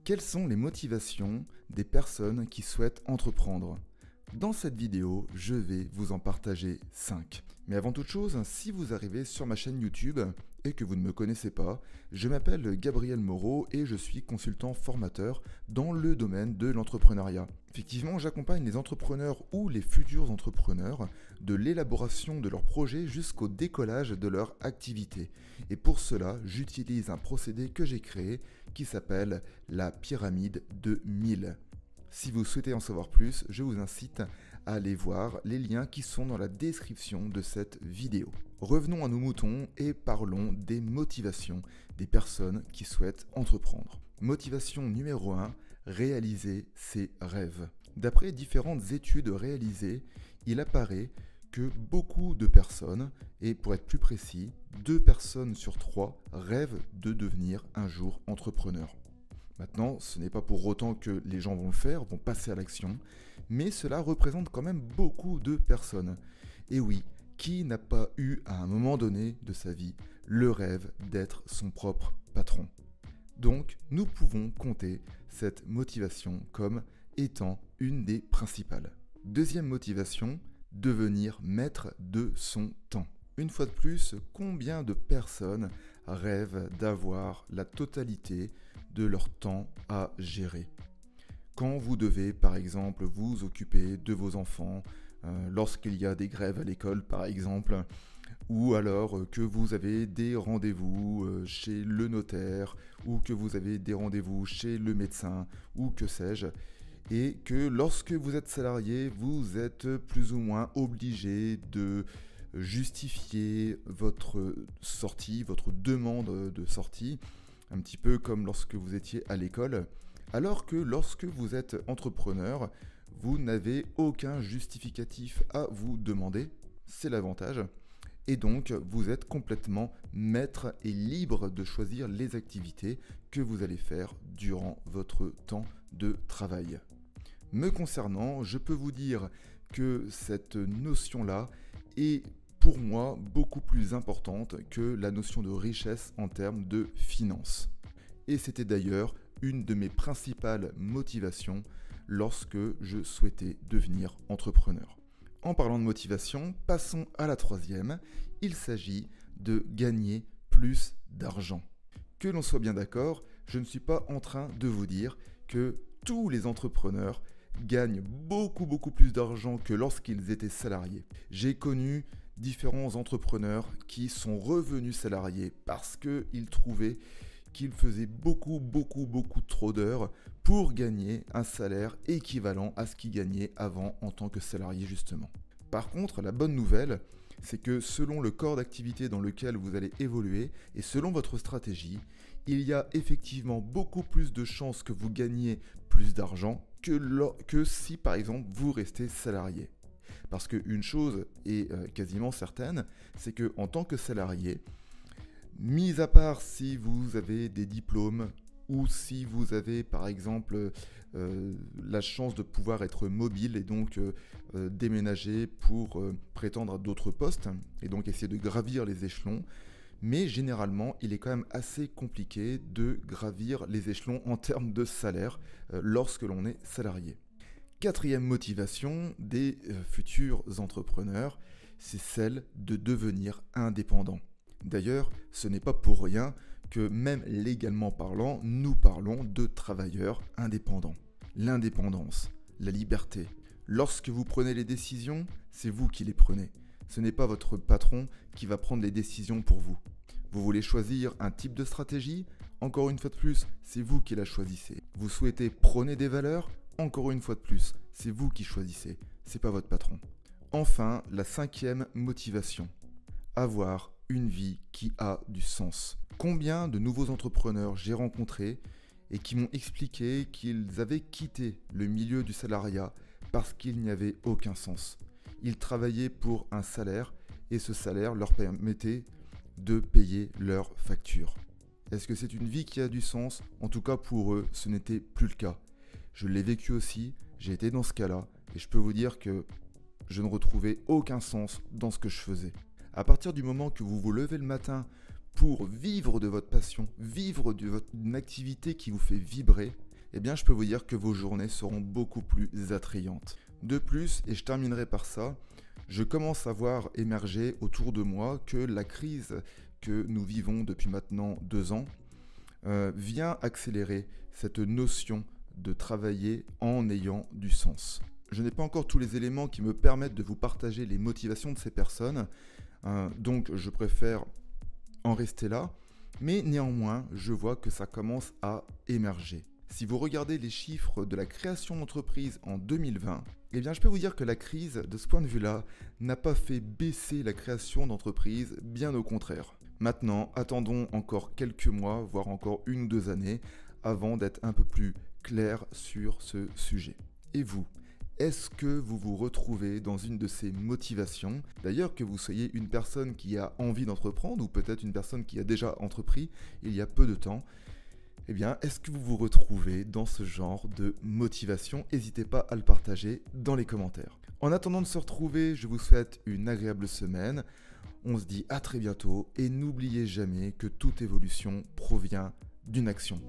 Quelles sont les motivations des personnes qui souhaitent entreprendre? Dans cette vidéo, je vais vous en partager 5. Mais avant toute chose, si vous arrivez sur ma chaîne YouTube et que vous ne me connaissez pas, je m'appelle Gabriel Moreau et je suis consultant formateur dans le domaine de l'entrepreneuriat. Effectivement, j'accompagne les entrepreneurs ou les futurs entrepreneurs de l'élaboration de leur projet jusqu'au décollage de leur activité. Et pour cela, j'utilise un procédé que j'ai créé qui s'appelle la pyramide de 1000. Si vous souhaitez en savoir plus, je vous incite à aller voir les liens qui sont dans la description de cette vidéo. Revenons à nos moutons et parlons des motivations des personnes qui souhaitent entreprendre. Motivation numéro 1, réaliser ses rêves. D'après différentes études réalisées, il apparaît que beaucoup de personnes, et pour être plus précis, 2 personnes sur 3 rêvent de devenir un jour entrepreneur. Maintenant, ce n'est pas pour autant que les gens vont le faire, vont passer à l'action, mais cela représente quand même beaucoup de personnes. Et oui, qui n'a pas eu à un moment donné de sa vie le rêve d'être son propre patron? Donc, nous pouvons compter cette motivation comme étant une des principales. Deuxième motivation, devenir maître de son temps. Une fois de plus, combien de personnes rêvent d'avoir la totalité de leur temps à gérer? Quand vous devez, par exemple, vous occuper de vos enfants, lorsqu'il y a des grèves à l'école, par exemple, ou alors que vous avez des rendez-vous chez le notaire, ou que vous avez des rendez-vous chez le médecin, ou que sais-je, et que lorsque vous êtes salarié, vous êtes plus ou moins obligé de justifier votre sortie, votre demande de sortie, un petit peu comme lorsque vous étiez à l'école, alors que lorsque vous êtes entrepreneur, vous n'avez aucun justificatif à vous demander, c'est l'avantage, et donc vous êtes complètement maître et libre de choisir les activités que vous allez faire durant votre temps de travail. Me concernant, je peux vous dire que cette notion-là est pour moi beaucoup plus importante que la notion de richesse en termes de finances. Et c'était d'ailleurs une de mes principales motivations lorsque je souhaitais devenir entrepreneur. En parlant de motivation, passons à la troisième. Il s'agit de gagner plus d'argent. Que l'on soit bien d'accord, je ne suis pas en train de vous dire que tous les entrepreneurs gagnent beaucoup plus d'argent que lorsqu'ils étaient salariés. J'ai connu différents entrepreneurs qui sont revenus salariés parce qu'ils trouvaient qu'ils faisaient beaucoup trop d'heures pour gagner un salaire équivalent à ce qu'ils gagnaient avant en tant que salarié justement. Par contre, la bonne nouvelle, c'est que selon le corps d'activité dans lequel vous allez évoluer et selon votre stratégie, il y a effectivement beaucoup plus de chances que vous gagniez plus d'argent que si par exemple vous restez salarié. Parce qu'une chose est quasiment certaine, c'est qu'en tant que salarié, mis à part si vous avez des diplômes ou si vous avez par exemple la chance de pouvoir être mobile et donc déménager pour prétendre à d'autres postes et donc essayer de gravir les échelons, mais généralement il est quand même assez compliqué de gravir les échelons en termes de salaire lorsque l'on est salarié. Quatrième motivation des futurs entrepreneurs, c'est celle de devenir indépendant. D'ailleurs, ce n'est pas pour rien que même légalement parlant, nous parlons de travailleurs indépendants. L'indépendance, la liberté. Lorsque vous prenez les décisions, c'est vous qui les prenez. Ce n'est pas votre patron qui va prendre les décisions pour vous. Vous voulez choisir un type de stratégie? Encore une fois de plus, c'est vous qui la choisissez. Vous souhaitez prôner des valeurs? Encore une fois de plus, c'est vous qui choisissez, c'est pas votre patron. Enfin, la cinquième motivation, avoir une vie qui a du sens. Combien de nouveaux entrepreneurs j'ai rencontrés et qui m'ont expliqué qu'ils avaient quitté le milieu du salariat parce qu'il n'y avait aucun sens. Ils travaillaient pour un salaire et ce salaire leur permettait de payer leurs factures. Est-ce que c'est une vie qui a du sens? En tout cas pour eux, ce n'était plus le cas. Je l'ai vécu aussi, j'ai été dans ce cas-là, et je peux vous dire que je ne retrouvais aucun sens dans ce que je faisais. À partir du moment que vous vous levez le matin pour vivre de votre passion, vivre d'une activité qui vous fait vibrer, eh bien je peux vous dire que vos journées seront beaucoup plus attrayantes. De plus, et je terminerai par ça, je commence à voir émerger autour de moi que la crise que nous vivons depuis maintenant 2 ans vient accélérer cette notion de travailler en ayant du sens. Je n'ai pas encore tous les éléments qui me permettent de vous partager les motivations de ces personnes, donc je préfère en rester là, mais néanmoins, je vois que ça commence à émerger. Si vous regardez les chiffres de la création d'entreprises en 2020, eh bien je peux vous dire que la crise, de ce point de vue-là, n'a pas fait baisser la création d'entreprises, bien au contraire. Maintenant, attendons encore quelques mois, voire encore 1 ou 2 années, avant d'être un peu plus clair sur ce sujet. Et vous, est-ce que vous vous retrouvez dans une de ces motivations? D'ailleurs, que vous soyez une personne qui a envie d'entreprendre ou peut-être une personne qui a déjà entrepris il y a peu de temps, eh bien, est-ce que vous vous retrouvez dans ce genre de motivation? N'hésitez pas à le partager dans les commentaires. En attendant de se retrouver, je vous souhaite une agréable semaine. On se dit à très bientôt et n'oubliez jamais que toute évolution provient d'une action.